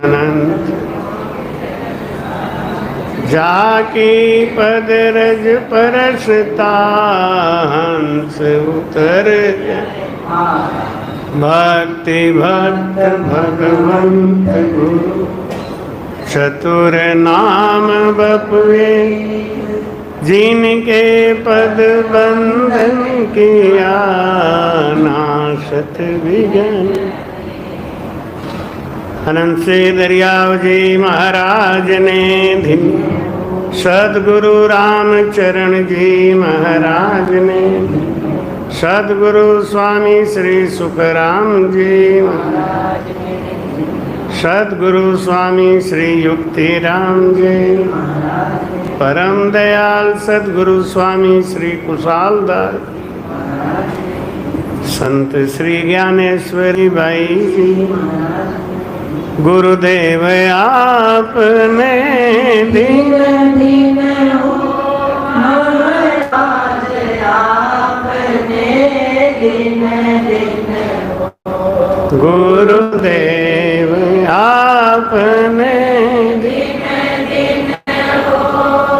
अनंत जाकी पद रज परसता हंस उतर भक्ति भक्त भगवंत गुरु चतुर नाम बपुए जिनके पद बंधन किया नाशत विजन। अनंत से दरियाव जी महाराज ने धिन सदगुरु रामचरण जी महाराज ने सदगुरु स्वामी श्री सुखराम जी महाराज ने सदगुरु स्वामी श्री युक्तिराम जी परम दयाल सदगुरु स्वामी श्री कुशालदास संत श्री ज्ञानेश्वरी भाई जी गुरुदेव आपने दीन दीन हो महाराज आपने दीन दीन हो गुरुदेव आपने दीन दीन हो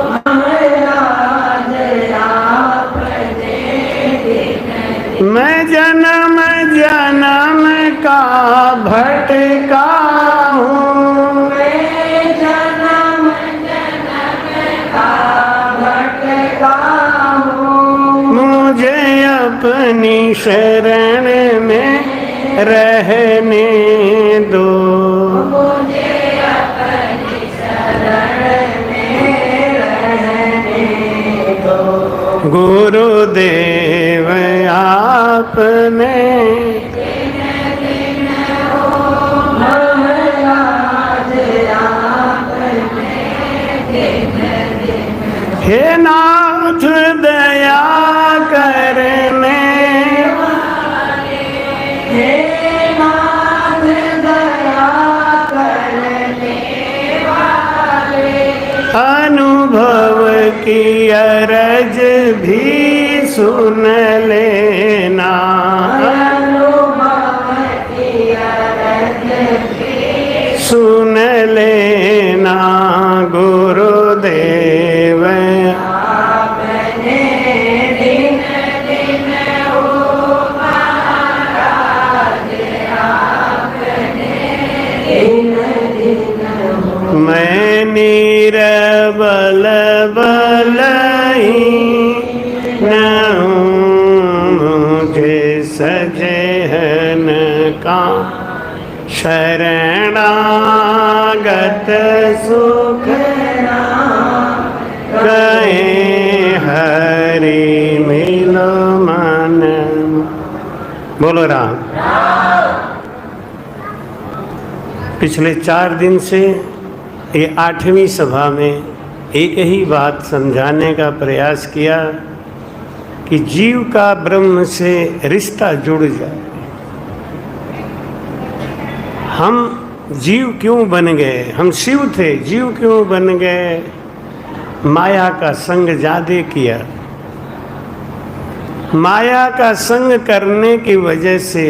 महाराज आपने दीन मैं जन्म जन्म का भटका अपनी शरण में रहने दो मुझे अपनी शरण में रहने दो गुरुदेव आपने हे नाथ दया करने हे नाथ दया करने वाले अनुभव की अरज भी सुन लेना अनुभव की अरज भी सुन लेना गुरुदेव मैं नीरबल बलहीन मुझे सजहन का शरणागत सुख कहे हरि मिलो मन। बोलो राम। पिछले 4 दिन से ये 8वीं सभा में एक ही बात समझाने का प्रयास किया कि जीव का ब्रह्म से रिश्ता जुड़ जाए। हम जीव क्यों बन गए? हम शिव थे, जीव क्यों बन गए? माया का संग ज्यादा किया। माया का संग करने की वजह से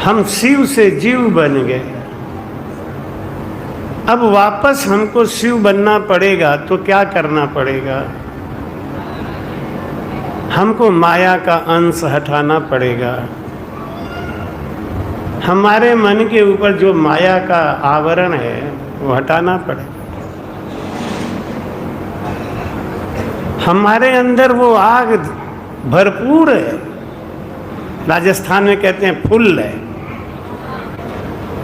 हम शिव से जीव बन गए। अब वापस हमको शिव बनना पड़ेगा तो क्या करना पड़ेगा? हमको माया का अंश हटाना पड़ेगा। हमारे मन के ऊपर जो माया का आवरण है वो हटाना पड़ेगा। हमारे अंदर वो आग भरपूर है। राजस्थान में कहते हैं फुल है,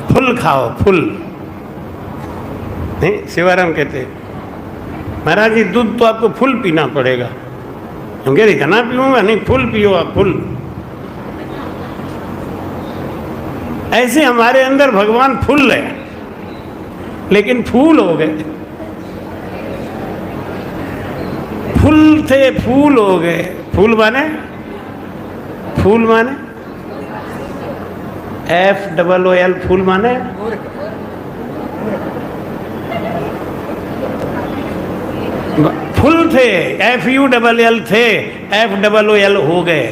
फुल खाओ फुल। नहीं, शिवाराम कहते हैं महाराज जी दूध तो आपको फुल पीना पड़ेगा। हम कह रहे इतना पीऊंगा? नहीं, फुल पियो आप, फुल। ऐसे हमारे अंदर भगवान फुल है लेकिन फूल हो गए। फुल थे फूल हो गए। फूल माने FOOL फूल माने फुल थे, FULL थे, FOOL हो गए।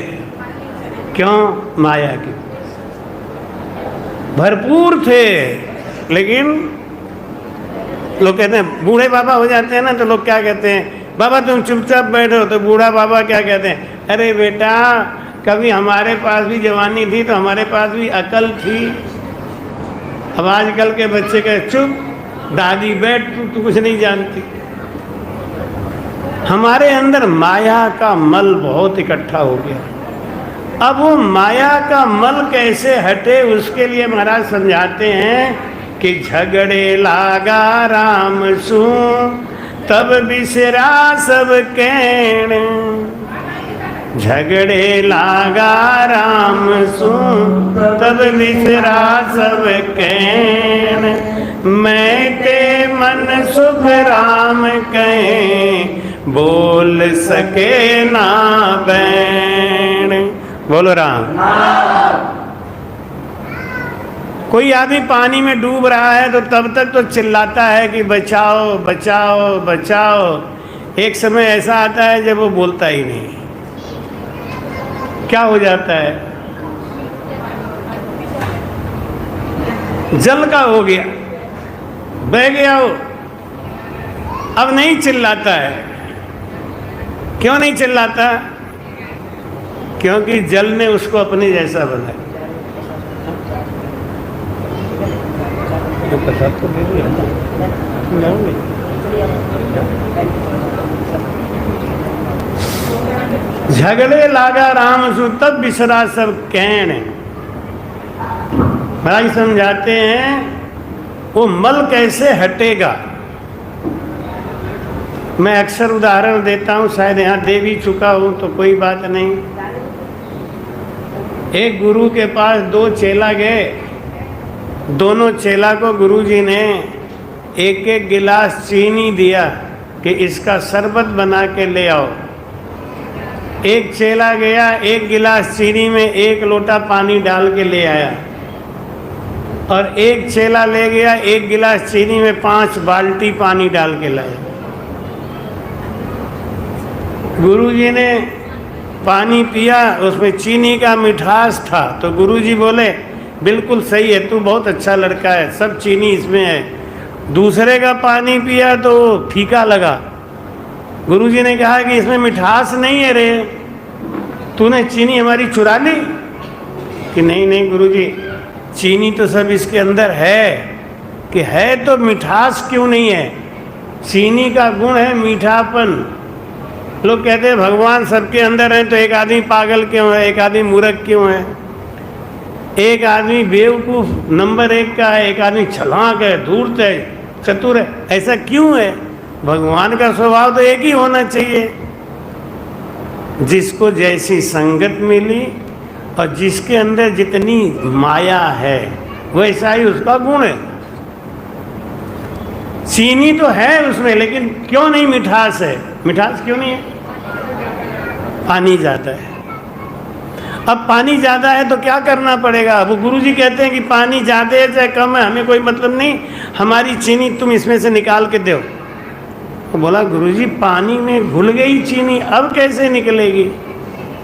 क्यों? माया की। भरपूर थे। लेकिन लोग कहते हैं, बूढ़े बाबा हो जाते हैं ना, तो लोग क्या कहते हैं, बाबा तुम चुपचाप बैठो। तो बूढ़ा बाबा क्या कहते हैं, अरे बेटा कभी हमारे पास भी जवानी थी तो हमारे पास भी अकल थी। अब आजकल के बच्चे कहे चुप दादी बैठ, तू कुछ नहीं जानती। हमारे अंदर माया का मल बहुत इकट्ठा हो गया। अब वो माया का मल कैसे हटे, उसके लिए महाराज समझाते हैं कि झगड़े लागा राम सू तब बिसरा सब कहण। झगड़े लागा राम सू तब बिसरा सब कहण। मैं ते मन सुख राम कहें बोल सके ना बैण। बोलो राम। कोई आदमी पानी में डूब रहा है तो तब तक तो चिल्लाता है कि बचाओ बचाओ बचाओ। एक समय ऐसा आता है जब वो बोलता ही नहीं। क्या हो जाता है, जल का हो गया, बह गया वो, अब नहीं चिल्लाता है। क्यों नहीं चिल्लाता? क्योंकि जल ने उसको अपने जैसा बनाया। झगड़े लागा राम सु तब बिसरा सब कहण। महाराज समझाते हैं वो मल कैसे हटेगा। मैं अक्सर उदाहरण देता हूँ, शायद यहाँ दे भी चुका हूँ तो कोई बात नहीं। एक गुरु के पास दो चेला गए। दोनों चेला को गुरुजी ने एक एक गिलास चीनी दिया कि इसका शरबत बना के ले आओ। एक चेला गया, एक गिलास चीनी में एक लोटा पानी डाल के ले आया, और एक चेला ले गया एक गिलास चीनी में 5 बाल्टी पानी डाल के लाया। गुरुजी ने पानी पिया, उसमें चीनी का मिठास था, तो गुरुजी बोले बिल्कुल सही है, तू बहुत अच्छा लड़का है, सब चीनी इसमें है। दूसरे का पानी पिया तो फीका लगा। गुरुजी ने कहा कि इसमें मिठास नहीं है रे, तूने चीनी हमारी चुरा ली? कि नहीं नहीं गुरुजी, चीनी तो सब इसके अंदर है। कि है तो मिठास क्यों नहीं है? चीनी का गुण है मीठापन। लोग कहते हैं भगवान सबके अंदर हैं, तो एक आदमी पागल क्यों है, एक आदमी मूर्ख क्यों है, एक आदमी बेवकूफ़ नंबर 1 का है, एक आदमी छलांक है, धूर्त है, चतुर है, ऐसा क्यों है? भगवान का स्वभाव तो एक ही होना चाहिए। जिसको जैसी संगत मिली और जिसके अंदर जितनी माया है वैसा ही उसका गुण है। चीनी तो है उसमें, लेकिन क्यों नहीं मिठास है? मिठास क्यों नहीं है? पानी ज़्यादा है। अब पानी ज़्यादा है तो क्या करना पड़ेगा? वो गुरुजी कहते हैं कि पानी ज़्यादा है चाहे कम है हमें कोई मतलब नहीं, हमारी चीनी तुम इसमें से निकाल के दो। तो बोला गुरुजी पानी में घुल गई चीनी, अब कैसे निकलेगी?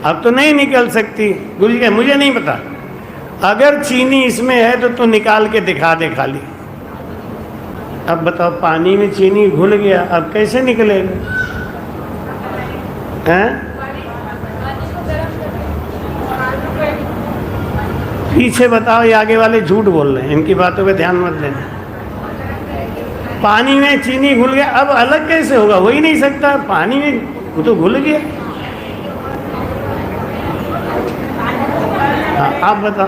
अब तो नहीं निकल सकती। गुरुजी कहे मुझे नहीं पता, अगर चीनी इसमें है तो तू निकाल के दिखा दे खाली। अब बताओ पानी में चीनी घुल गया, अब कैसे निकलेगा? हैं? पीछे बताओ, ये आगे वाले झूठ बोल रहे हैं, इनकी बातों पे ध्यान मत देना। पानी में चीनी घुल गया, अब अलग कैसे होगा? हो ही नहीं सकता, पानी में वो तो घुल गया। हाँ आप बताओ।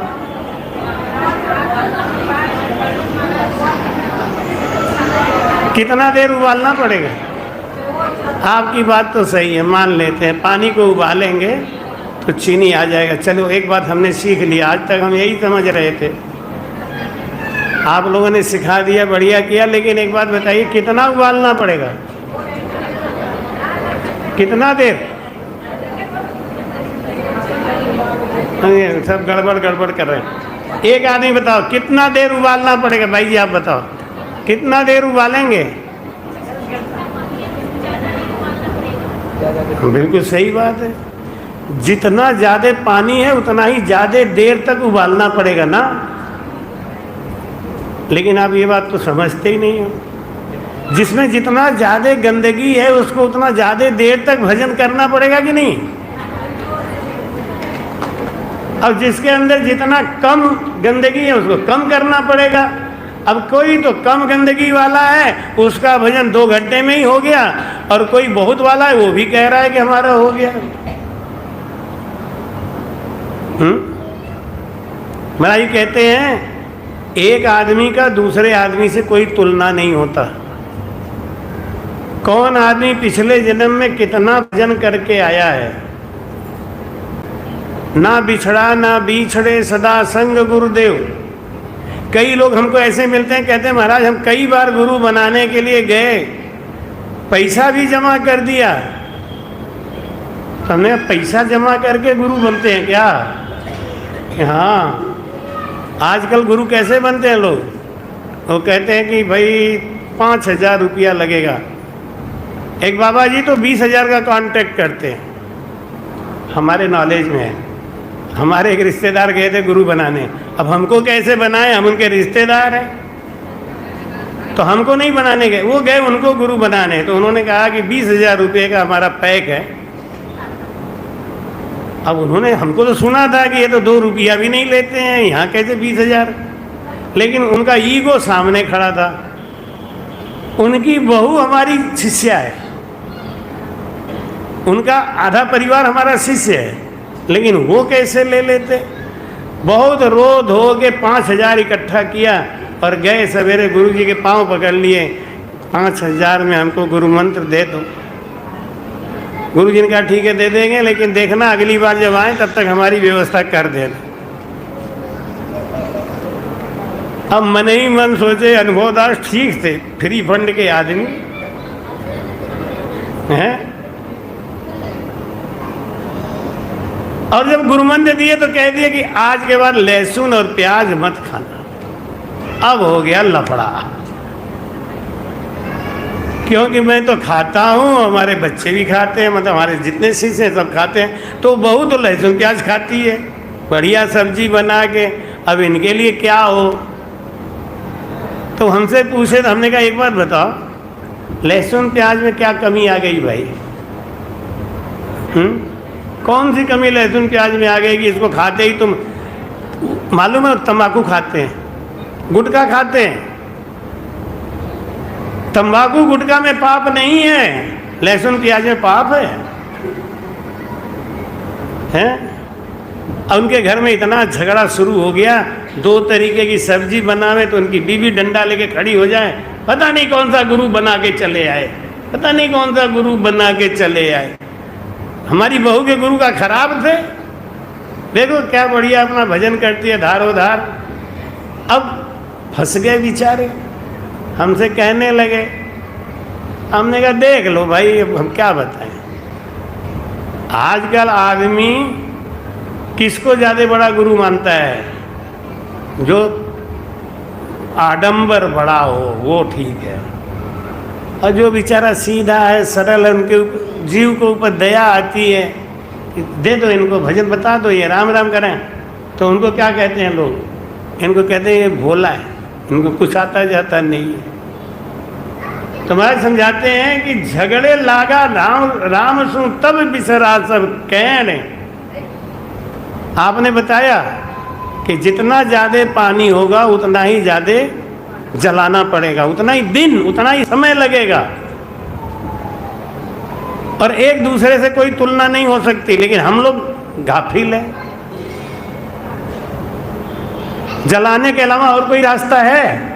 कितना देर उबालना पड़ेगा? आपकी बात तो सही है, मान लेते हैं पानी को उबालेंगे तो चीनी आ जाएगा। चलो एक बात हमने सीख लिया, आज तक हम यही समझ रहे थे, आप लोगों ने सिखा दिया, बढ़िया किया। लेकिन एक बात बताइए, कितना उबालना पड़ेगा? कितना देर? सब गड़बड़ गड़बड़ कर रहे हैं। एक आदमी बताओ कितना देर उबालना पड़ेगा? भाई जी आप बताओ कितना देर उबालेंगे? बिल्कुल सही बात है, जितना ज़्यादा पानी है उतना ही ज़्यादा देर तक उबालना पड़ेगा ना। लेकिन आप ये बात तो समझते ही नहीं हो। जिसमें जितना ज़्यादा गंदगी है उसको उतना ज़्यादा देर तक भजन करना पड़ेगा कि नहीं। अब जिसके अंदर जितना कम गंदगी है उसको कम करना पड़ेगा। अब कोई तो कम गंदगी वाला है, उसका भजन 2 घंटे में ही हो गया, और कोई बहुत वाला है वो भी कह रहा है कि हमारा हो गया। महाराज कहते हैं एक आदमी का दूसरे आदमी से कोई तुलना नहीं होता। कौन आदमी पिछले जन्म में कितना भजन करके आया है। ना बिछड़ा ना बिछड़े सदा संग गुरुदेव। कई लोग हमको ऐसे मिलते हैं, कहते हैं महाराज हम कई बार गुरु बनाने के लिए गए, पैसा भी जमा कर दिया। हमने पैसा जमा करके गुरु बनते हैं क्या? हाँ, आजकल गुरु कैसे बनते हैं लोग? वो कहते हैं कि भाई 5,000 रुपया लगेगा। एक बाबा जी तो 20,000 का कांटेक्ट करते हैं, हमारे नॉलेज में है। हमारे एक रिश्तेदार गए थे गुरु बनाने। अब हमको कैसे बनाए, हम उनके रिश्तेदार हैं तो हमको नहीं बनाने गए, वो गए उनको गुरु बनाने। तो उन्होंने कहा कि 20,000 रुपये का हमारा पैक है। अब उन्होंने, हमको तो सुना था कि ये तो 2 रुपया भी नहीं लेते हैं, यहाँ कैसे 20,000। लेकिन उनका ईगो सामने खड़ा था। उनकी बहू हमारी शिष्या है, उनका आधा परिवार हमारा शिष्य है, लेकिन वो कैसे ले लेते। बहुत रो धो के 5,000 इकट्ठा किया और गए सवेरे गुरु जी के पांव पकड़ लिए। 5,000 में हमको गुरु मंत्र दे दो। गुरु जी ने कहा ठीक है दे देंगे, लेकिन देखना अगली बार जब आए तब तक हमारी व्यवस्था कर देना। अब मन ही मन सोचे अनुभव दास ठीक थे, फ्री फंड के आदमी हैं। और जब गुरु मंत्र दिए तो कह दिए कि आज के बाद लहसुन और प्याज मत खाना। अब हो गया लफड़ा, क्योंकि मैं तो खाता हूँ, हमारे बच्चे भी खाते हैं, मतलब हमारे जितने शिष्य हैं सब खाते हैं। तो बहू तो लहसुन प्याज खाती है, बढ़िया सब्जी बना के। अब इनके लिए क्या हो? तो हमसे पूछे तो हमने कहा एक बात बताओ, लहसुन प्याज में क्या कमी आ गई भाई? कौन सी कमी लहसुन प्याज में आ गई कि इसको खाते ही तुम, मालूम है तंबाकू खाते हैं, गुटखा खाते हैं। तंबाकू गुटखा में पाप नहीं है, लहसुन प्याज में पाप है। और उनके घर में इतना झगड़ा शुरू हो गया, 2 तरीके की सब्जी बनावे तो उनकी बीवी डंडा लेके खड़ी हो जाए, पता नहीं कौन सा गुरु बना के चले आए, पता नहीं कौन सा गुरु बना के चले आए। हमारी बहू के गुरु का खराब थे, देखो क्या बढ़िया अपना भजन करती है धारो धार। अब फंस गए बेचारे, हमसे कहने लगे। हमने कहा देख लो भाई, अब हम क्या बताएं। आजकल आदमी किसको ज़्यादा बड़ा गुरु मानता है? जो आडंबर बड़ा हो वो ठीक है, और जो बेचारा सीधा है सरल है, उनके जीव को ऊपर दया आती है, दे दो इनको भजन, बता दो ये राम राम करें। तो उनको क्या कहते हैं लोग? इनको कहते हैं ये भोला है, इनको कुछ आता जाता नहीं है। तो महाराज समझाते हैं कि झगड़े लागा राम राम सुन तब बिसरा सब कहने। आपने बताया कि जितना ज़्यादा पानी होगा उतना ही ज़्यादा जलाना पड़ेगा, उतना ही दिन, उतना ही समय लगेगा, और एक दूसरे से कोई तुलना नहीं हो सकती। लेकिन हम लोग गाफिल हैं। जलाने के अलावा और कोई रास्ता है?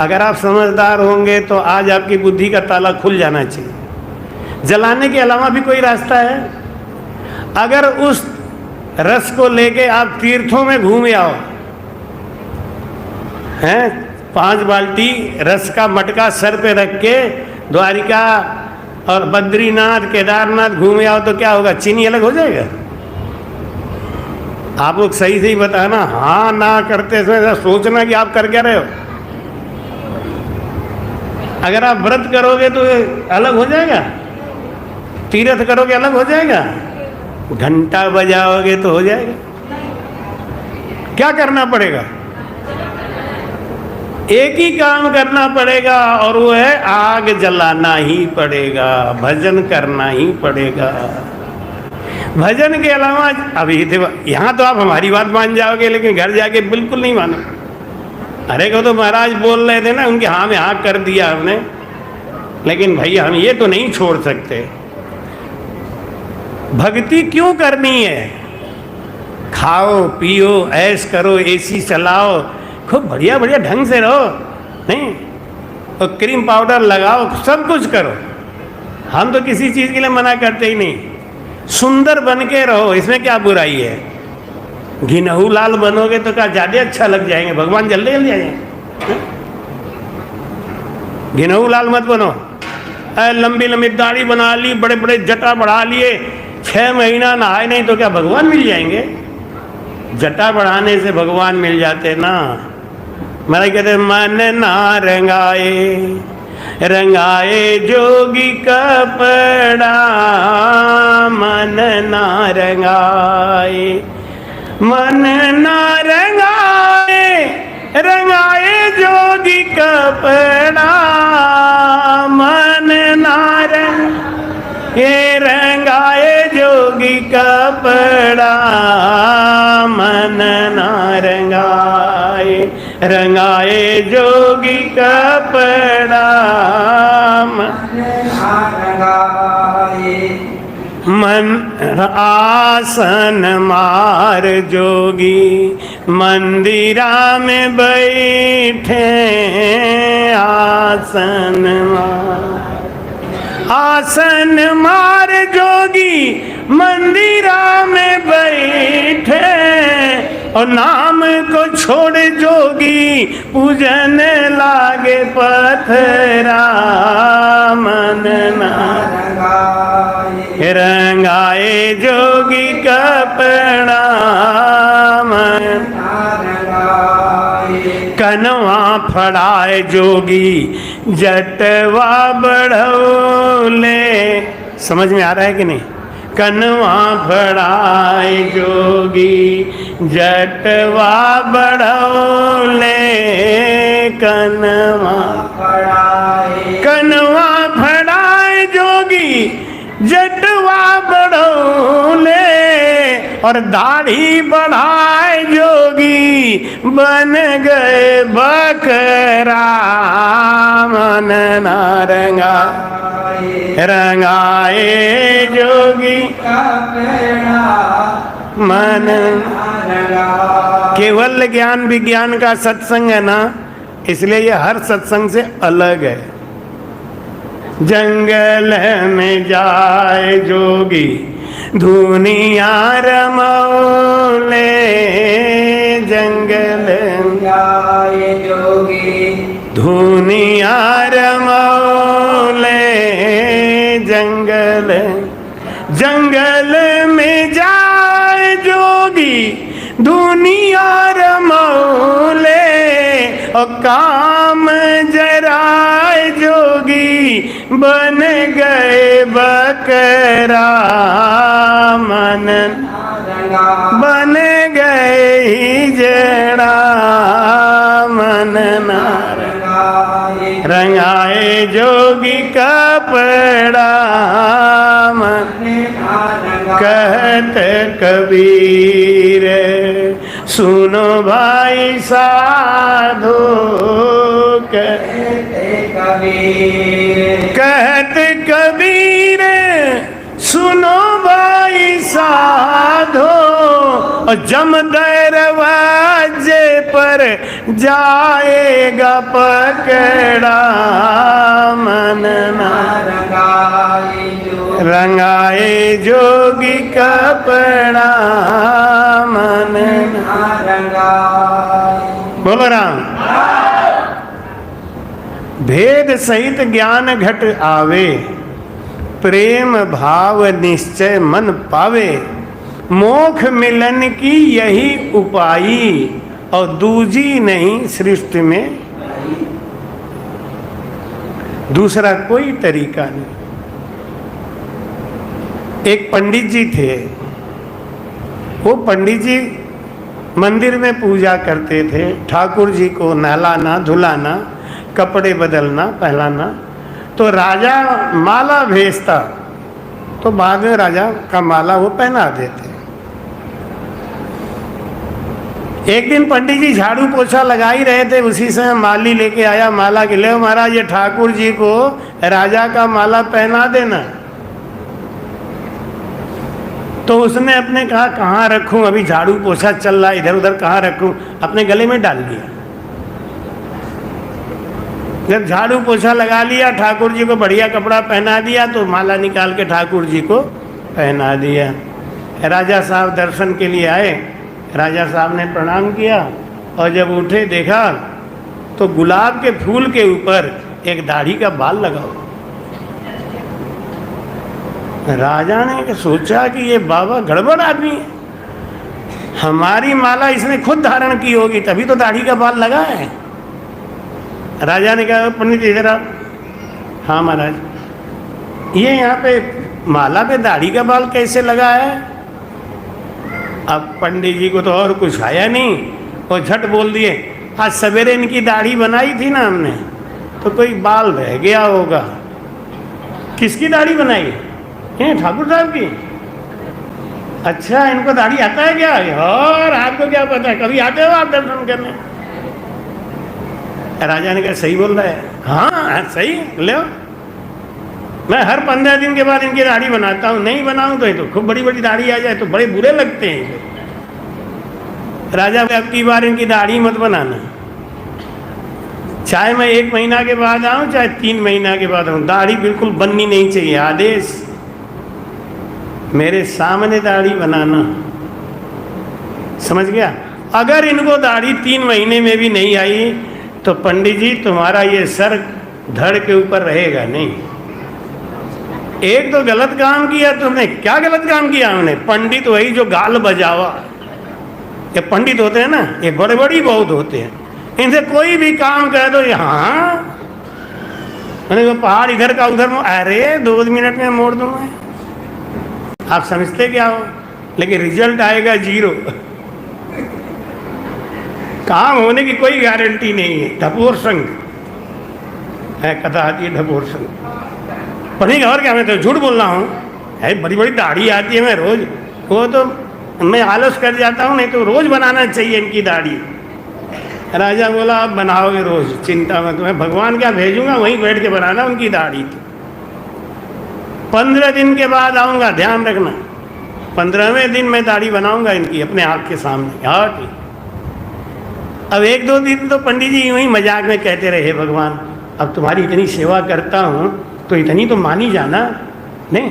अगर आप समझदार होंगे तो आज आपकी बुद्धि का ताला खुल जाना चाहिए। जलाने के अलावा भी कोई रास्ता है? अगर उस रस को लेके आप तीर्थों में घूम आओ, हैं 5 बाल्टी रस का मटका सर पे रख के द्वारिका और बद्रीनाथ केदारनाथ घूमे आओ, तो क्या होगा? चीनी अलग हो जाएगा? आप लोग सही सही बताना, हाँ ना करते समय सोचना कि आप कर क्या रहे हो। अगर आप व्रत करोगे तो अलग हो जाएगा, तीर्थ करोगे अलग हो जाएगा, घंटा बजाओगे तो हो जाएगा। क्या करना पड़ेगा? एक ही काम करना पड़ेगा और वो है आग जलाना ही पड़ेगा, भजन करना ही पड़ेगा। भजन के अलावा अभी यहाँ तो आप हमारी बात मान जाओगे, लेकिन घर जाके बिल्कुल नहीं मानो। अरे को तो महाराज बोल रहे थे ना, उनके हाँ में हाँ कर दिया हमने, लेकिन भैया हम ये तो नहीं छोड़ सकते। भक्ति क्यों करनी है? खाओ पियो ऐश करो, एसी चलाओ, खूब बढ़िया बढ़िया ढंग से रहो, नहीं और क्रीम पाउडर लगाओ, सब कुछ करो। हम तो किसी चीज़ के लिए मना करते ही नहीं। सुंदर बन के रहो, इसमें क्या बुराई है? घिनहू लाल बनोगे तो क्या ज़्यादा अच्छा लग जाएंगे? भगवान जल्दी जल्दी आ जाएंगे। घिनहू लाल मत बनो। लंबी लंबी दाढ़ी बना ली, बड़े बड़े जटा बढ़ा लिए, 6 महीना नहाए नहीं तो क्या भगवान मिल जाएंगे? जटा बढ़ाने से भगवान मिल जाते ना। महाराज कहते मन ना रंगाए, रंगाए जोगी कपड़ा, मन ना रंगाए, मन ना रंगाए, रंगाए जोगी कपड़ा, मन ना रंगाए जोगी कपड़ा, मन ना रंगाए, रंगाए जोगी कपड़ा, मन ना रंगाए। मन आसन मार जोगी मंदिरा में बैठे, आसन मार, आसन मार जोगी मंदिरा में बैठे, और नाम को छोड़ जोगी पूजन लागे पथरा, मन ना रंगाए, रंगाए जोगी कपड़ा, मन ना रंगाए। कनवा फड़ाए जोगी जटवा बढ़ौले, समझ में आ रहा है कि नहीं? कनवा फड़ाए जोगी जटवा बढ़ौले, कनवा फड़ाए, कनवा फड़ाए जोगी जटवा बढ़ौले, और दाढ़ी बढ़ाए जोगी बन गए बकरा, मन ना रंगाए, रंगाए जोगी कपड़ा, मन ना रंगाए। केवल ज्ञान विज्ञान का सत्संग है ना, इसलिए ये हर सत्संग से अलग है। जंगल में जाए जोगी धुनिया रमौले, जंगल में जाए जोगी धुनिया रमौले, जंगल, जंगल में जाए जोगी दुनिया रमौले, और काम जराए जोगी बन गए बकरा, मन बन गए हिजड़ा, मन ना रंगाए जोगी कपड़ा, मन कहत कबीर सुनो भाई साधो, कहते कबीर, कहते कबीर सुनो भाई साधो, और जम दरवाजे पर जाएगा पकड़ा, मन ना रंगाए, रंगाए जोगी कपड़ा, मन ना रंगाए। बोलो राम। भेद सहित ज्ञान घट आवे, प्रेम भाव निश्चय मन पावे, मोक्ष मिलन की यही उपाई, और दूजी नहीं सृष्टि में दूसरा कोई तरीका नहीं। एक पंडित जी थे, वो पंडित जी मंदिर में पूजा करते थे, ठाकुर जी को नहलाना धुलाना, कपड़े बदलना पहलाना। तो राजा माला भेजता, तो बाद में राजा का माला वो पहना देते। एक दिन पंडित जी झाड़ू पोछा लगा ही रहे थे, उसी समय माली लेके आया माला के, ले महाराज ये ठाकुर जी को राजा का माला पहना देना। तो उसने अपने कहा कहाँ रखूं, अभी झाड़ू पोछा चल रहा है, इधर उधर कहाँ रखूं, अपने गले में डाल दिया। जब झाड़ू पोछा लगा लिया, ठाकुर जी को बढ़िया कपड़ा पहना दिया, तो माला निकाल के ठाकुर जी को पहना दिया। राजा साहब दर्शन के लिए आए, राजा साहब ने प्रणाम किया और जब उठे देखा तो गुलाब के फूल के ऊपर एक दाढ़ी का बाल लगा हुआ। राजा ने सोचा कि ये बाबा गड़बड़ आदमी है, हमारी माला इसने खुद धारण की होगी तभी तो दाढ़ी का बाल लगा है। राजा ने कहा पंडित जी इधर आप। हाँ महाराज, ये यहाँ पे माला पे दाढ़ी का बाल कैसे लगा है? अब पंडित जी को तो और कुछ आया नहीं, और झट बोल दिए आज सवेरे इनकी दाढ़ी बनाई थी ना हमने, तो कोई बाल रह गया होगा। किसकी दाढ़ी बनाई? ठाकुर साहब की। अच्छा, इनको दाढ़ी आता है क्या? और आपको क्या पता है, कभी आते हो आप दर्शन करने? राजा ने कहा सही बोल रहा है। हाँ सही ले, मैं हर 15 दिन के बाद इनकी दाढ़ी बनाता हूँ, नहीं बनाऊं तो खूब बड़ी बड़ी दाढ़ी आ जाए तो बड़े बुरे लगते हैं। राजा अब की बार इनकी दाढ़ी मत बनाना, चाहे मैं 1 महीना के बाद आऊं चाहे 3 महीना के बाद आऊं, दाढ़ी बिल्कुल बननी नहीं चाहिए। आदेश, मेरे सामने दाढ़ी बनाना, समझ गया? अगर इनको दाढ़ी 3 महीने में भी नहीं आई तो पंडित जी तुम्हारा ये सर धड़ के ऊपर रहेगा नहीं। एक तो गलत काम किया तुमने। क्या गलत काम किया हमने? पंडित वही जो गाल बजावा, ये पंडित होते हैं ना, ये बड़े बड़ी बहुत होते हैं, इनसे कोई भी काम कह दो यहाँ मैंने वो पहाड़ इधर का उधर, अरे 2 मिनट में मोड़ दूंगा। आप समझते क्या हो, लेकिन रिजल्ट आएगा 0। काम होने की कोई गारंटी नहीं है। ढपोर संघ है, कथा आती है ढपोर संघ। पढ़ी और क्या, मैं तो झूठ बोल रहा हूँ, है बड़ी बड़ी दाढ़ी आती है, मैं रोज, वो तो मैं आलस कर जाता हूँ, नहीं तो रोज बनाना चाहिए इनकी दाढ़ी। राजा बोला आप बनाओगे रोज, चिंता मत, मैं भगवान क्या भेजूंगा, वहीं बैठ के बनाना उनकी दाढ़ी। तो 15 दिन के बाद आऊँगा, ध्यान रखना, 15वें दिन मैं दाढ़ी बनाऊंगा इनकी अपने आँख के सामने। हाँ ठीक। अब 1-2 दिन तो पंडित जी यूँ ही मजाक में कहते रहे, भगवान अब तुम्हारी इतनी सेवा करता हूँ तो इतनी तो मान ही जाना, नहीं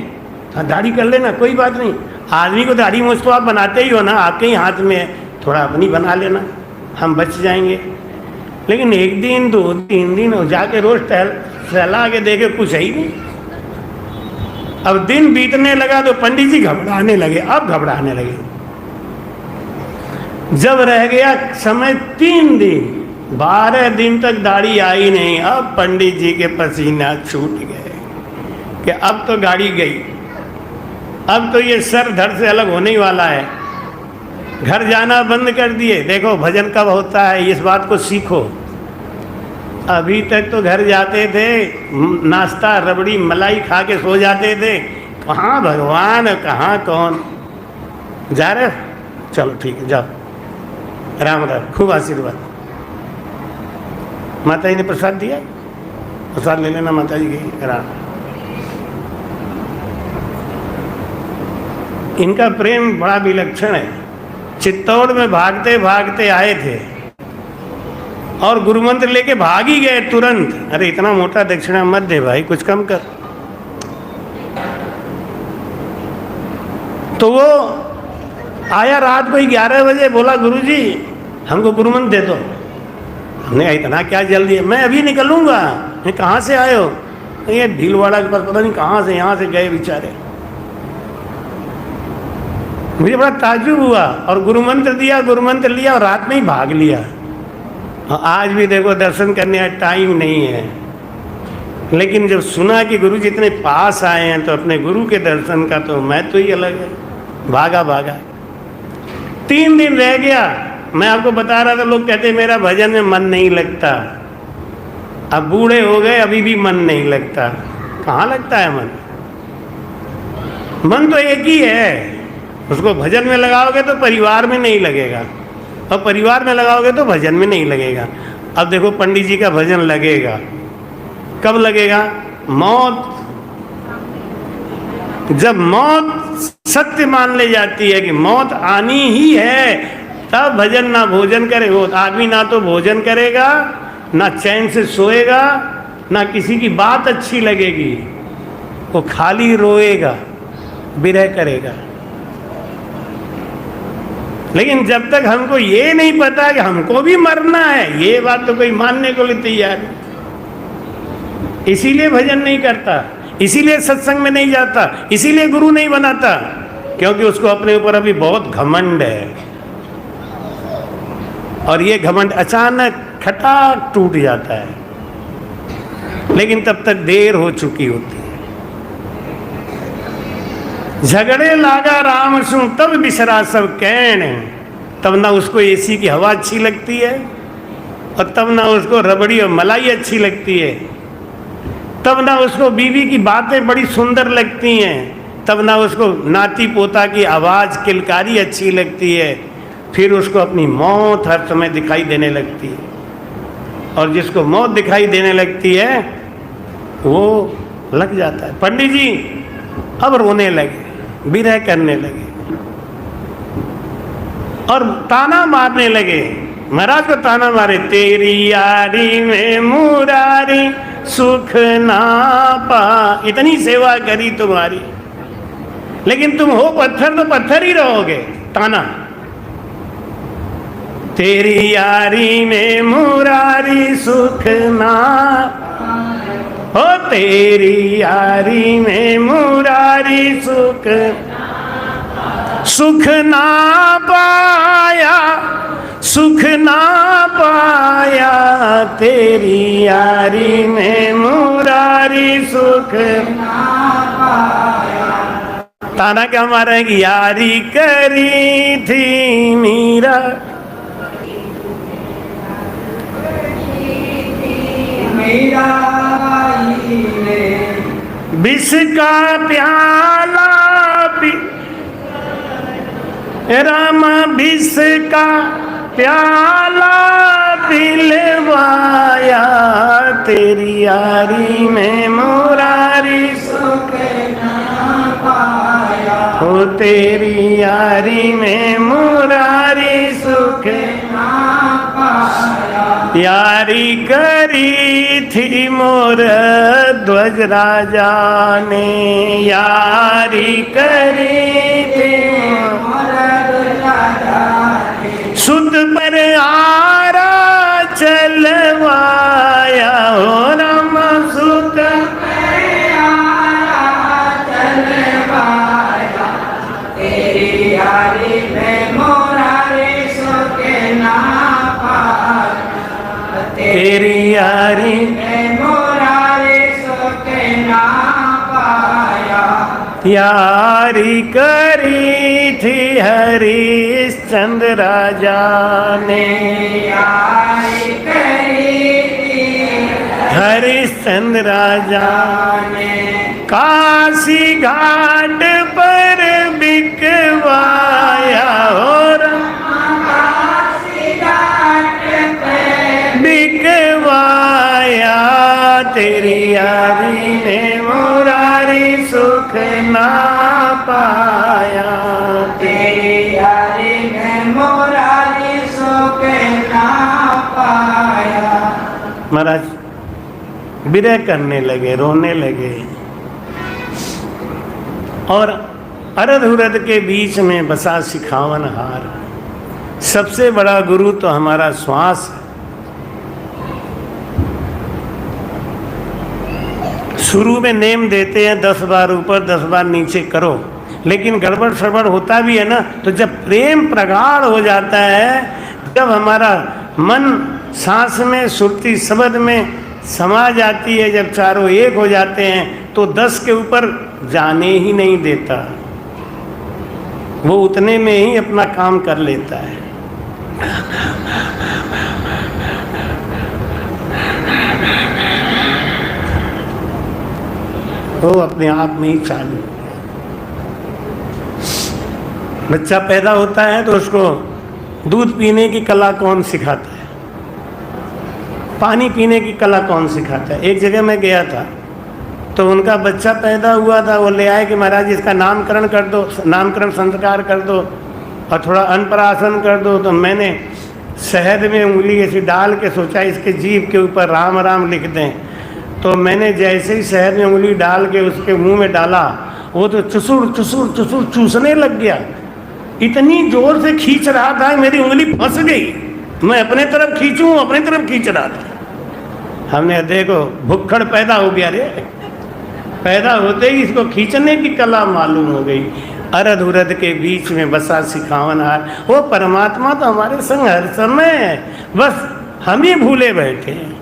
हाँ दाढ़ी कर लेना, कोई बात नहीं। आदमी को दाढ़ी मूंछ तो आप बनाते ही हो ना, आपके ही हाथ में है, थोड़ा अपनी बना लेना, हम बच जाएंगे। लेकिन 1 दिन 2 3 दिन हो जाके रोज टहला के देखे कुछ है ही नहीं। अब दिन बीतने लगा तो पंडित जी घबराने लगे, अब घबराने लगे। जब रह गया समय 3 दिन, 12 दिन तक दाढ़ी आई नहीं, अब पंडित जी के पसीना छूट गए कि अब तो गाड़ी गई, अब तो ये सर धड़ से अलग होने ही वाला है। घर जाना बंद कर दिए। देखो भजन कब होता है, इस बात को सीखो। अभी तक तो घर जाते थे, नाश्ता रबड़ी मलाई खा के सो जाते थे, कहाँ भगवान कहाँ कौन। जा रहे? चलो ठीक है, जाओ, राम राम, खूब आशीर्वाद। माता जी ने प्रसाद दिया, प्रसाद ले लेना माता जी की, राम। इनका प्रेम बड़ा विलक्षण है। चित्तौड़ में भागते भागते आए थे और गुरु मंत्र लेके भाग ही गए तुरंत। अरे इतना मोटा दक्षिणा मत दे भाई, कुछ कम कर। तो वो आया रात को ही 11 बजे, बोला गुरुजी हमको गुरु मंत्र दे दो। हमने इतना क्या जल्दी है, मैं अभी निकलूंगा। कहाँ से आए हो? ये भीलवाड़ा के पास, पता नहीं कहाँ से, यहाँ से गए बेचारे। मुझे बड़ा ताज्जुब हुआ और गुरु मंत्र दिया, गुरु मंत्र लिया और रात में ही भाग लिया। और आज भी देखो दर्शन करने का टाइम नहीं है। लेकिन जब सुना कि गुरु जी इतने पास आए हैं तो अपने गुरु के दर्शन का तो महत्व ही अलग है। भागा भागा। 3 दिन रह गया, मैं आपको बता रहा था, लोग कहते मेरा भजन में मन नहीं लगता। अब बूढ़े हो गए, अभी भी मन नहीं लगता। कहाँ लगता है मन? मन तो एक ही है। उसको भजन में लगाओगे तो परिवार में नहीं लगेगा, और परिवार में लगाओगे तो भजन में नहीं लगेगा। अब देखो, पंडित जी का भजन लगेगा, कब लगेगा? मौत, जब मौत सत्य मान ले जाती है कि मौत आनी ही है, तब भजन ना भोजन करे। वो आदमी ना तो भोजन करेगा, ना चैन से सोएगा, ना किसी की बात अच्छी लगेगी। वो खाली रोएगा, विरह करेगा। लेकिन जब तक हमको ये नहीं पता कि हमको भी मरना है, ये बात तो कोई मानने को लिए तैयार नहीं। इसीलिए भजन नहीं करता, इसीलिए सत्संग में नहीं जाता, इसीलिए गुरु नहीं बनाता, क्योंकि उसको अपने ऊपर अभी बहुत घमंड है। और ये घमंड अचानक खटाक टूट जाता है, लेकिन तब तक देर हो चुकी होती है। झगड़े लागा राम सु तब बिसरा सब कैन। तब ना उसको एसी की हवा अच्छी लगती है, और तब ना उसको रबड़ी और मलाई अच्छी लगती है, तब ना उसको बीवी की बातें बड़ी सुंदर लगती हैं, तब ना उसको नाती पोता की आवाज़ किलकारी अच्छी लगती है। फिर उसको अपनी मौत हर समय दिखाई देने लगती है, और जिसको मौत दिखाई देने लगती है वो लग जाता है। पंडित जी अब रोने लगे, विरह करने लगे, और ताना मारने लगे। महाराज को ताना मारे, तेरी यारी में मुरारी सुख ना पा। इतनी सेवा करी तुम्हारी, लेकिन तुम हो पत्थर तो पत्थर ही रहोगे। ताना, तेरी यारी में मुरारी सुख ना, हो तेरी यारी में मुरारी सुख, सुख ना पाया, सुख ना पाया, तेरी यारी में मुरारी सुख ना पाया। ताना क्या मारा है कि यारी करी थी मीरा, विष का प्याला पी, राम विष का प्याला पिलवाया, तेरी यारी में मुरारी सुख ना पाया, हो तेरी यारी में मुरारी सुख ना पाया। यारी करी थी मोर ध्वज राजा ने, यारी करी थी मोर ध्वज राजा ने, सुत पर आरा चलवाया, हो राम सुत पर आरा चलवाया, तेरी यारी में मुरारी सुख ना पाया, तेरी यारी में मुरारी सुख ना पाया। यारी करी थी हरिश्चंद्र राजा ने, यारी करी थी हरिश्चंद्र राजा ने, काशी घाट पर बिकवाया, और बिकवाया, तेरी यारी में मुरारी सुख ना पाया, तेरी यारी में मुरारी सुख ना पाया। महाराज विरह करने लगे, रोने लगे, और अरद उरद के बीच में बसा सिखावन हार। सबसे बड़ा गुरु तो हमारा श्वास है। शुरू में नेम देते हैं 10 बार ऊपर 10 बार नीचे करो, लेकिन गड़बड़ सड़बड़ होता भी है ना। तो जब प्रेम प्रगाढ़ हो जाता है, जब हमारा मन सांस में सुरती शब्द में समा जाती है, जब चारों एक हो जाते हैं, तो 10 के ऊपर जाने ही नहीं देता, वो उतने में ही अपना काम कर लेता है। वो अपने आप में ही चालू। बच्चा पैदा होता है तो उसको दूध पीने की कला कौन सिखाता है? पानी पीने की कला कौन सिखाता है? एक जगह मैं गया था तो उनका बच्चा पैदा हुआ था, वो ले आए कि महाराज इसका नामकरण कर दो, नामकरण संस्कार कर दो और थोड़ा अन्नप्राशन कर दो। तो मैंने शहद में उंगली ऐसी डाल के सोचा इसके जीभ के ऊपर राम राम लिख दें। तो मैंने जैसे ही शहद में उंगली डाल के उसके मुंह में डाला, वो तो चुसुर चुसुर चुसुर चूसने लग गया। इतनी जोर से खींच रहा था मेरी उंगली फंस गई। मैं अपने तरफ खींचूं, अपने तरफ खींच रहा था। हमने देखो भुक्खड़ पैदा हो गया रे। पैदा होते ही इसको खींचने की कला मालूम हो गई। अरद उरद के बीच में बसा सिखावनहार, वो परमात्मा तो हमारे संग हर समय है, बस हम ही भूले बैठे हैं।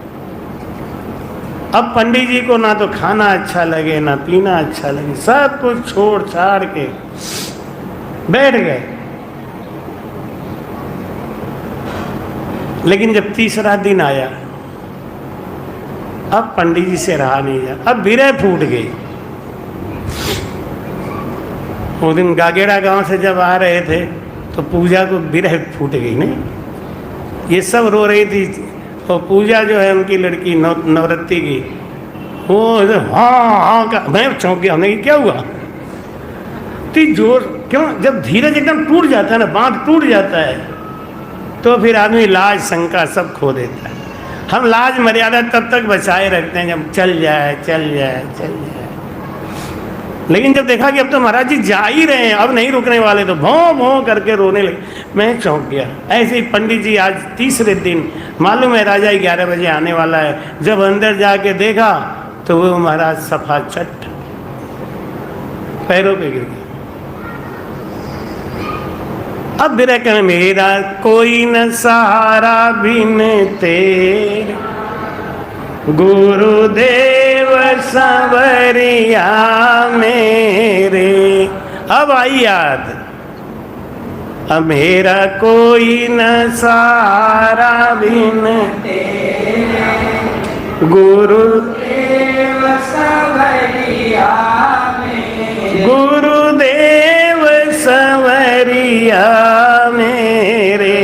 अब पंडित जी को ना तो खाना अच्छा लगे ना पीना अच्छा लगे, सब कुछ छोड़ छाड़ के बैठ गए। लेकिन जब तीसरा दिन आया, अब पंडित जी से रहा नहीं जा, अब विरह फूट गई। वो दिन गागेड़ा गांव से जब आ रहे थे तो पूजा को विरह फूट गई। नहीं, ये सब रो रही थी। तो पूजा जो है उनकी लड़की नवरत्ती की, वो हाँ हाँ का, मैं चौंक गया। हमने क्या हुआ? इतनी जोर क्यों? जब धीरज एकदम टूट जाता है ना, बांध टूट जाता है, तो फिर आदमी लाज शंका सब खो देता है। हम लाज मर्यादा तब तक बचाए रखते हैं जब चल जाए चल जाए चल जाए। लेकिन जब देखा कि अब तो महाराज जी जा ही रहे हैं, अब नहीं रुकने वाले, तो भों भों करके रोने लगे। मैं चौंक गया। ऐसे ही पंडित जी आज तीसरे दिन, मालूम है राजा 11 बजे आने वाला है, जब अंदर जाके देखा तो वो महाराज सफा चट पैरों पे गिर गया। अब विरह कहने, मेरा कोई न सहारा बिन तेरे, गुरुदेव संवरिया मेरे। अब आई याद, अब मेरा कोई न सहारा बिन तेरे, गुरुदेव संवरिया मेरे, गुरुदेव संवरिया मेरे,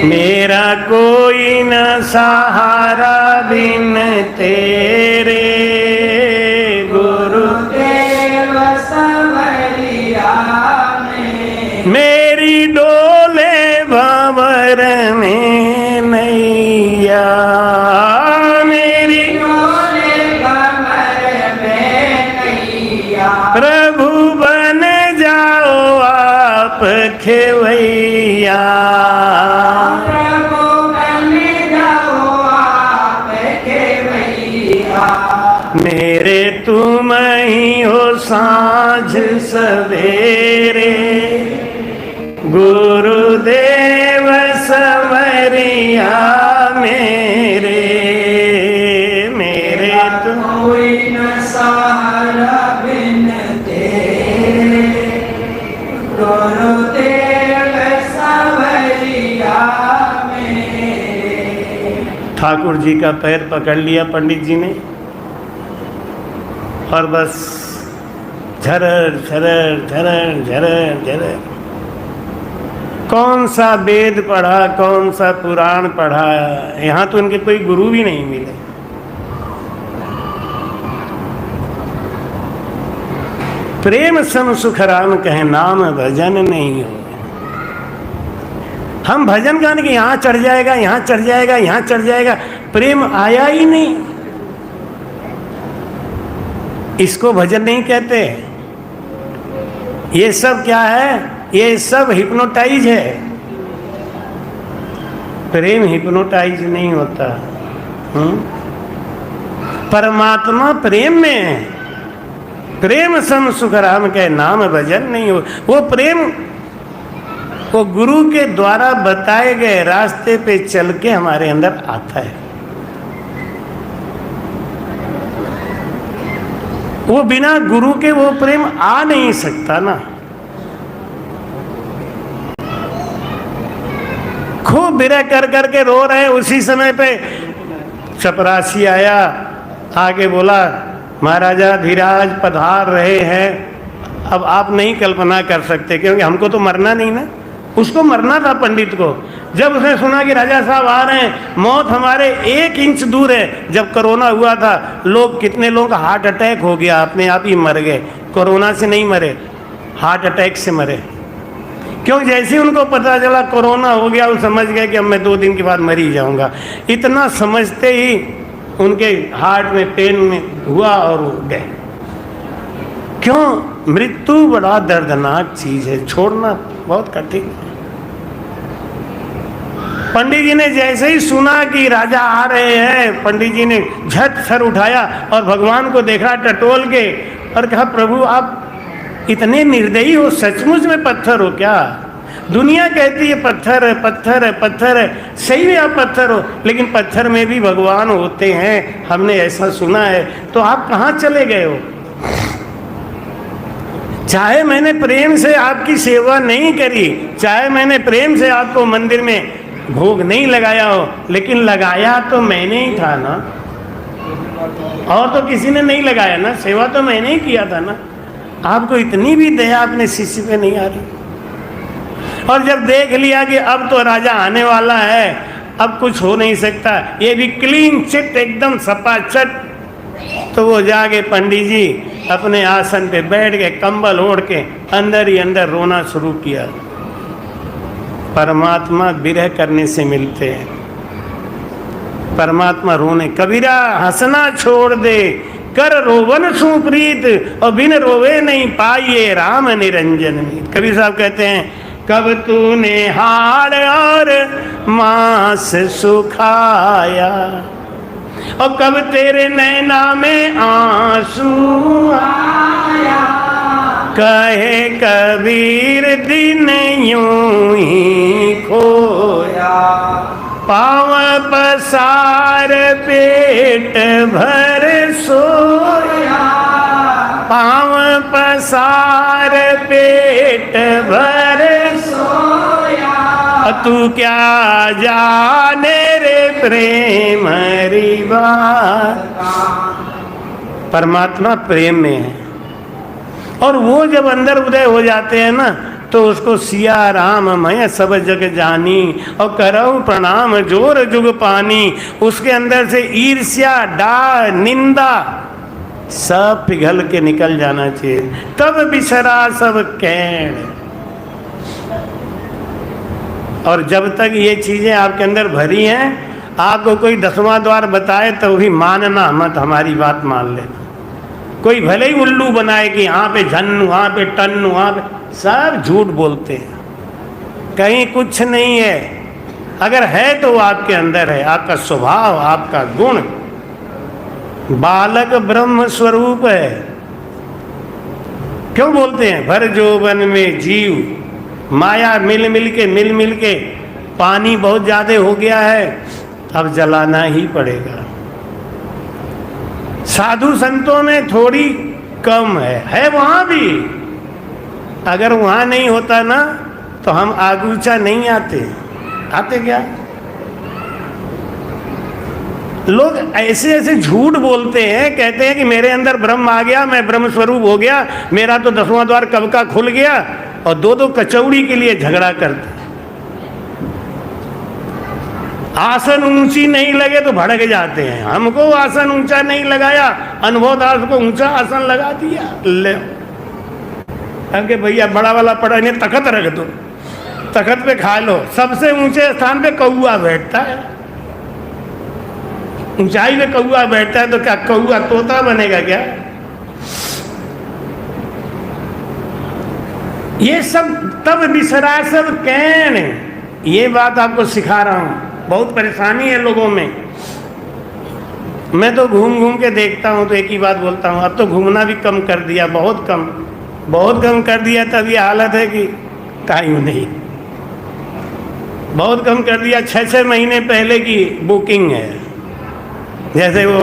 मेरा कोई न सहारा बिन तेरे, गुरुदेव संवरिया मेरे। मेरी डोले भंवर में नैया, मेरी डोले भंवर में नैया, प्रभु बन जाओ आप खेवैया, मेरे तुम ही हो साँझ सवेरे, गुरुदेव संवरिया मेरे, मेरे तुम कोई न सहारा बिन तेरे, गुरुदेव संवरिया मेरे। ठाकुर जी का पैर पकड़ लिया पंडित जी ने और बस झरर झरर झरर झरर झरर। कौन सा वेद पढ़ा, कौन सा पुराण पढ़ा, यहाँ तो उनके कोई गुरु भी नहीं मिले। प्रेम सम सुख राम कहे, नाम भजन नहीं हो। हम भजन गाने के यहाँ चढ़ जाएगा, यहाँ चढ़ जाएगा, यहाँ चढ़ जाएगा, प्रेम आया ही नहीं। इसको भजन नहीं कहते। ये सब क्या है? ये सब हिप्नोटाइज है। प्रेम हिप्नोटाइज नहीं होता। परमात्मा प्रेम में है। प्रेम सम सुख राम के नाम भजन नहीं हो। वो प्रेम वो गुरु के द्वारा बताए गए रास्ते पे चल के हमारे अंदर आता है। वो बिना गुरु के वो प्रेम आ नहीं सकता ना। खूब विरह कर करके रो रहे, उसी समय पे चपरासी आया, आके बोला महाराजा धीराज पधार रहे हैं। अब आप नहीं कल्पना कर सकते, क्योंकि हमको तो मरना नहीं ना, उसको मरना था पंडित को। जब उसने सुना कि राजा साहब आ रहे हैं, मौत हमारे 1 इंच दूर है। जब कोरोना हुआ था, लोग कितने लोगों का हार्ट अटैक हो गया, अपने आप ही मर गए। कोरोना से नहीं मरे, हार्ट अटैक से मरे। क्यों? जैसे उनको पता चला कोरोना हो गया, वो समझ गए कि अब मैं 2 दिन के बाद मर ही जाऊंगा। इतना समझते ही उनके हार्ट में पेन में हुआ और वो गए। क्यों? मृत्यु बड़ा दर्दनाक चीज है, छोड़ना बहुत कठिन है। पंडित जी ने जैसे ही सुना कि राजा आ रहे हैं, पंडित जी ने झट सर उठाया और भगवान को देखा टटोल के और कहा प्रभु आप इतने निर्दयी हो, सचमुच में पत्थर हो क्या? दुनिया कहती है पत्थर है, पत्थर है, पत्थर है। सही में आप पत्थर हो, लेकिन पत्थर में भी भगवान होते हैं, हमने ऐसा सुना है। तो आप कहाँ चले गए हो? चाहे मैंने प्रेम से आपकी सेवा नहीं करी, चाहे मैंने प्रेम से आपको मंदिर में भोग नहीं लगाया हो, लेकिन लगाया तो मैंने ही था ना, और तो किसी ने नहीं लगाया ना, सेवा तो मैंने ही किया था ना। आपको इतनी भी दया अपने शिष्य पे नहीं आ रही। और जब देख लिया कि अब तो राजा आने वाला है, अब कुछ हो नहीं सकता, ये भी क्लीन चिट एकदम सपाचट, तो वो जाके पंडित जी अपने आसन पे बैठ के कंबल ओढ़ के अंदर ही अंदर रोना शुरू किया। परमात्मा विरह करने से मिलते हैं, परमात्मा रोने। कबीरा हंसना छोड़ दे, कर रोवन सुप्रीत, और बिन रोवे नहीं पाइए राम निरंजन में। कबीर साहब कहते हैं कब तूने हाड़ और मांस सुखाया, और कब तेरे नैना में आंसू आया। कहे कबीर दिन यूं ही खोया, पाँव पसार पेट भर सोया। पाँव पसार पेट भर सोया, तू क्या जाने रे प्रेम री बात। परमात्मा प्रेम में है, और वो जब अंदर उदय हो जाते हैं ना, तो उसको सिया राम मैं सब जग जानी, और करऊं प्रणाम जोर जुग पानी। उसके अंदर से ईर्ष्या डा निंदा सब पिघल के निकल जाना चाहिए। तब बिसरा सब कैण। और जब तक ये चीजें आपके अंदर भरी हैं, आपको कोई 10वां द्वार बताए तो भी मानना मत, हमारी बात मान लेना। कोई भले ही उल्लू बनाए कि यहाँ पे झन, वहाँ पे टन, वहाँ पे, सब झूठ बोलते हैं, कहीं कुछ नहीं है। अगर है तो वो आपके अंदर है, आपका स्वभाव, आपका गुण। बालक ब्रह्म स्वरूप है। क्यों बोलते हैं भर जोबन में जीव, माया मिल मिल के पानी बहुत ज्यादा हो गया है, अब जलाना ही पड़ेगा। साधु संतों में थोड़ी कम है वहां भी। अगर वहां नहीं होता ना, तो हम आगूचा नहीं आते क्या? लोग ऐसे ऐसे झूठ बोलते हैं, कहते हैं कि मेरे अंदर ब्रह्म आ गया, मैं ब्रह्म स्वरूप हो गया, मेरा तो 10वां द्वार कब का खुल गया, और 2-2 कचौड़ी के लिए झगड़ा करते। आसन ऊंची नहीं लगे तो भड़क जाते हैं। हमको आसन ऊंचा नहीं लगाया, अनुभव दास को ऊंचा आसन लगा दिया। ले कि भैया बड़ा वाला पड़ा, इन्हें तखत रख दो, तखत पे खा लो। सबसे ऊंचे स्थान पे कौआ बैठता है, ऊंचाई पे कौआ बैठता है, तो क्या कौआ तोता बनेगा क्या? ये सब तब बिसरा सब कैन। ये बात आपको सिखा रहा हूं, बहुत परेशानी है लोगों में। मैं तो घूम घूम के देखता हूं, तो एक ही बात बोलता हूं, अब तो घूमना भी कम कर दिया, बहुत कम कर दिया। तब ये हालत है कि टाइम नहीं, बहुत कम कर दिया। 6-6 महीने पहले की बुकिंग है, जैसे वो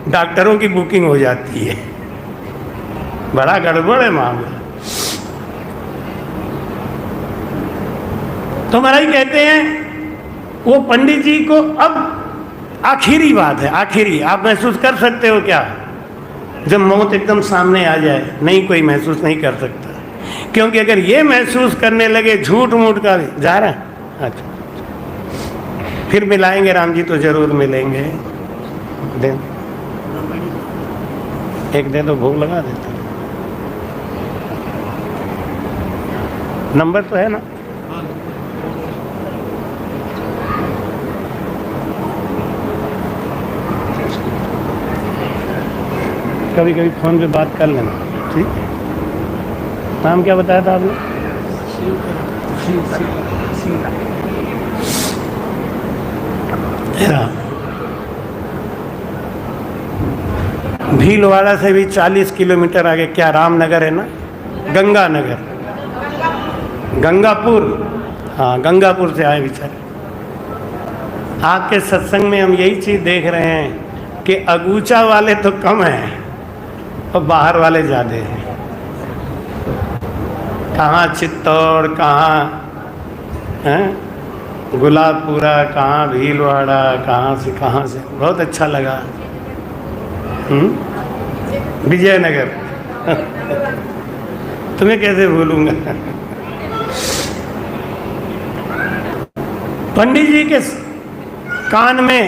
डॉक्टरों की बुकिंग हो जाती है। बड़ा गड़बड़ है मामला। तो महाराज कहते हैं वो पंडित जी को अब आखिरी बात है, आखिरी, आप महसूस कर सकते हो क्या? जब मौत एकदम सामने आ जाए, नहीं कोई महसूस नहीं कर सकता, क्योंकि अगर ये महसूस करने लगे झूठ मूठ का जा रहा है, अच्छा फिर मिलाएंगे राम जी, तो जरूर मिलेंगे। दे एक दे तो भोग लगा देते, नंबर तो है ना? कभी कभी फोन पे बात कर लेना, ठीक? नाम क्या बताया था आपने? भीलवाड़ा से भी 40 किलोमीटर आगे क्या रामनगर है ना, गंगानगर, गंगापुर, हाँ गंगापुर से आए बेचारे। आपके सत्संग में हम यही चीज़ देख रहे हैं कि अगूचा वाले तो कम हैं और बाहर वाले ज़्यादा हैं। कहाँ चित्तौड़, कहाँ गुलाबपुरा, कहाँ भीलवाड़ा, कहाँ से बहुत अच्छा लगा। विजयनगर तुम्हें कैसे भूलूंगा। पंडित जी के कान में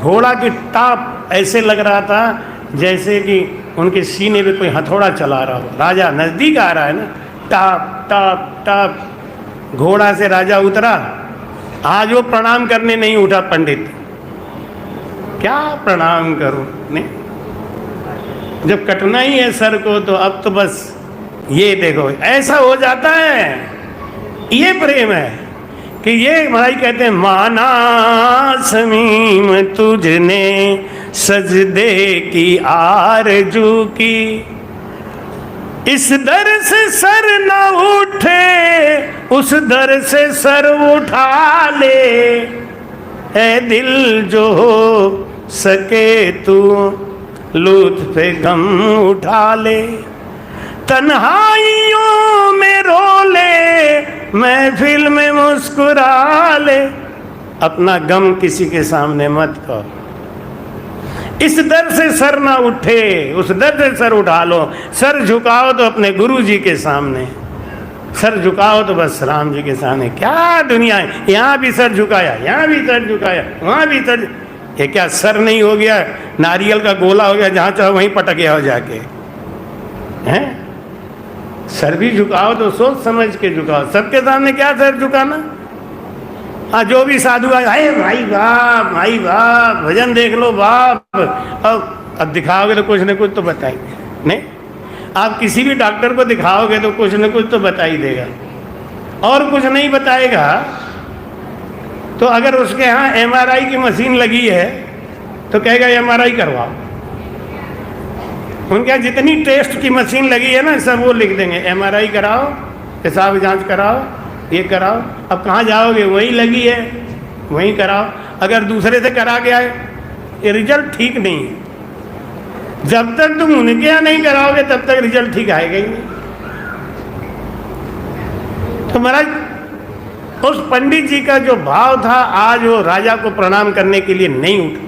घोड़ा की टाप ऐसे लग रहा था जैसे कि उनके सीने पे कोई हथौड़ा चला रहा हो। राजा नजदीक आ रहा है ना, टाप टाप टाप, घोड़ा से राजा उतरा। आज वो प्रणाम करने नहीं उठा पंडित, क्या प्रणाम करूं, नहीं जब कटना ही है सर को तो अब तो बस ये देखो ऐसा हो जाता है। ये प्रेम है कि ये महाराज कहते हैं, माना समीम तुझने सजदे की आरजू की, इस दर से सर न उठे उस दर से सर उठा ले, ऐ दिल जो हो सके तू लुत्फ़ गम उठा ले, तन्हाइयों में रो ले महफिल में मुस्कुरा ले, अपना गम किसी के सामने मत कहो। इस दर से सर ना उठे उस दर से सर उठा लो। सर झुकाओ तो अपने गुरु जी के सामने, सर झुकाओ तो बस राम जी के सामने। क्या दुनिया है, यहाँ भी सर झुकाया, यहाँ भी सर झुकाया, वहाँ भी सर। ये क्या सर नहीं हो गया, नारियल का गोला हो गया, जहाँ चाहो वहीं पटक गया हो जाके, हैं? सर भी झुकाओ तो सोच समझ के झुकाओ। सबके सामने क्या सर झुकाना? हाँ, जो भी साधु आए, भाई बाप, भाई बाप, भजन देख लो बाप, अब दिखाओगे तो कुछ न कुछ तो बताएंगे। नहीं, आप किसी भी डॉक्टर को दिखाओगे तो कुछ न कुछ तो बता ही देगा, और कुछ नहीं बताएगा। तो अगर उसके यहाँ MRI की मशीन लगी है तो कहेगा MRI करवाओ। उनके यहाँ जितनी टेस्ट की मशीन लगी है ना, सब वो लिख देंगे, MRI कराओ, पेशाब जांच कराओ, ये कराओ। अब कहाँ जाओगे, वही लगी है वहीं कराओ। अगर दूसरे से करा के आए, ये रिजल्ट ठीक नहीं है। जब तक तुम उनके यहाँ नहीं कराओगे तब तक रिजल्ट ठीक आएगा ही नहीं। तो महाराज उस पंडित जी का जो भाव था, आज वो राजा को प्रणाम करने के लिए नहीं उठा,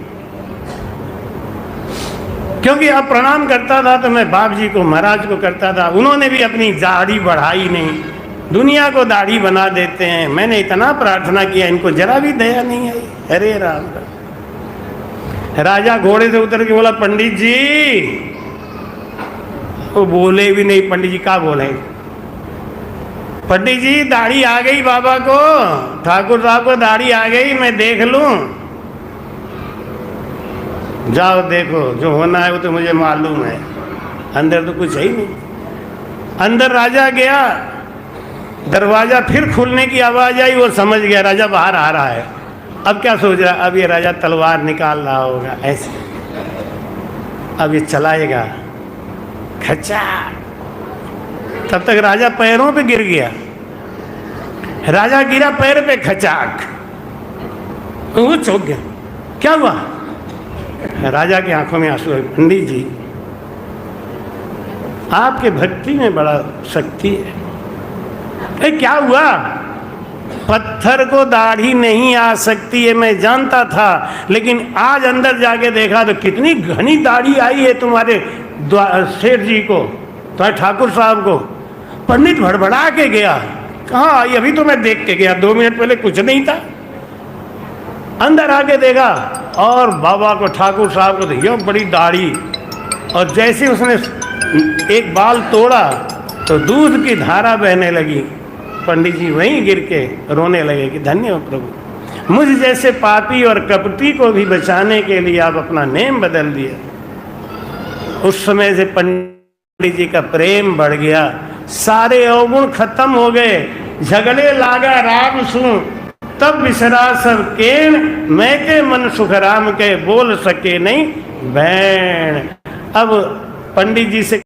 क्योंकि अब प्रणाम करता था तो मैं बाप जी को, महाराज को करता था। उन्होंने भी अपनी दाढ़ी बढ़ाई नहीं, दुनिया को दाढ़ी बना देते हैं। मैंने इतना प्रार्थना किया, इनको जरा भी दया नहीं आई। अरे राम, राजा घोड़े से उतर के बोला, पंडित जी। वो बोले भी नहीं। पंडित जी क्या बोले? पंडित जी दाढ़ी आ गई बाबा को, ठाकुर साहब को दाढ़ी आ गई, मैं देख लूं? जाओ देखो, जो होना है वो तो मुझे मालूम है, अंदर तो कुछ है ही नहीं। अंदर राजा गया, दरवाजा फिर खुलने की आवाज आई, वो समझ गया राजा बाहर आ रहा है। अब क्या सोच रहा? अब ये राजा तलवार निकाल रहा होगा ऐसे, अब ये चलाएगा खचा। तब तक राजा पैरों पे गिर गया। राजा गिरा पैर पे, खचाक, वो चौंक गया। क्या हुआ? राजा की आंखों में आंसू है। पंडित जी आपके भक्ति में बड़ा शक्ति है। क्या हुआ? पत्थर को दाढ़ी नहीं आ सकती है मैं जानता था, लेकिन आज अंदर जाके देखा तो कितनी घनी दाढ़ी आई है तुम्हारे सेठ जी को, तुम्हारे ठाकुर साहब को। पंडित भड़बड़ा के गया, कहाँ आई? अभी तो मैं देख के गया, 2 मिनट पहले कुछ नहीं था। अंदर आके देखा और बाबा को, ठाकुर साहब को देखिए बड़ी दाढ़ी, और जैसे उसने एक बाल तोड़ा तो दूध की धारा बहने लगी। पंडित जी वहीं गिर के रोने लगे कि धन्य हो प्रभु, मुझ जैसे पापी और कपटी को भी बचाने के लिए आप अपना नेम बदल दिया। उस समय से पंडित जी का प्रेम बढ़ गया, सारे अवगुण खत्म हो गए। झगड़े लागा राम सुन तब बिसरा सब केण, मैं के मन सुख राम के बोल सके नहीं बैण। अब पंडित जी से